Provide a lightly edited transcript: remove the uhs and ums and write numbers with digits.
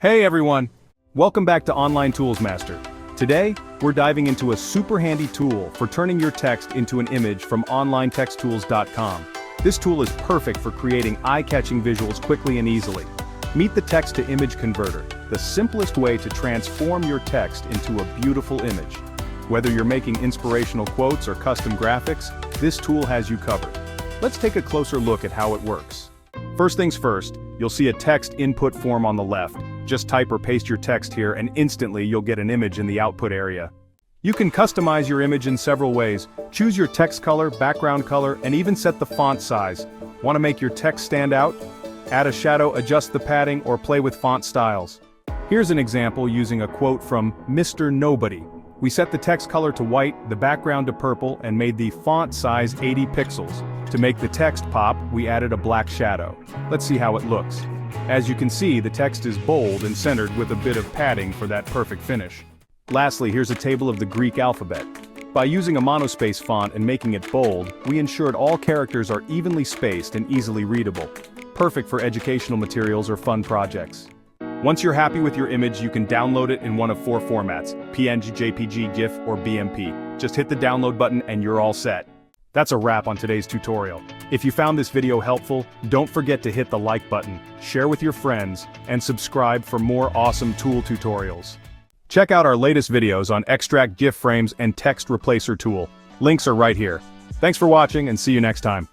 Hey everyone! Welcome back to Online Tools Master. Today, we're diving into a super handy tool for turning your text into an image from onlinetexttools.com. This tool is perfect for creating eye-catching visuals quickly and easily. Meet the text-to-image converter, the simplest way to transform your text into a beautiful image. Whether you're making inspirational quotes or custom graphics, this tool has you covered. Let's take a closer look at how it works. First things first, you'll see a text input form on the left. Just type or paste your text here and instantly you'll get an image in the output area. You can customize your image in several ways. Choose your text color, background color, and even set the font size. Want to make your text stand out? Add a shadow, adjust the padding, or play with font styles. Here's an example using a quote from Mr. Nobody. We set the text color to white, the background to purple, and made the font size 80 pixels. To make the text pop, we added a black shadow. Let's see how it looks. As you can see, the text is bold and centered with a bit of padding for that perfect finish. Lastly, here's a table of the Greek alphabet. By using a monospace font and making it bold, we ensured all characters are evenly spaced and easily readable. Perfect for educational materials or fun projects. Once you're happy with your image, you can download it in one of 4 formats: PNG, JPG, GIF, or BMP. Just hit the download button and you're all set. That's a wrap on today's tutorial. If you found this video helpful, don't forget to hit the like button, share with your friends, and subscribe for more awesome tool tutorials. Check out our latest videos on Extract GIF Frames and Text Replacer Tool. Links are right here. Thanks for watching and see you next time.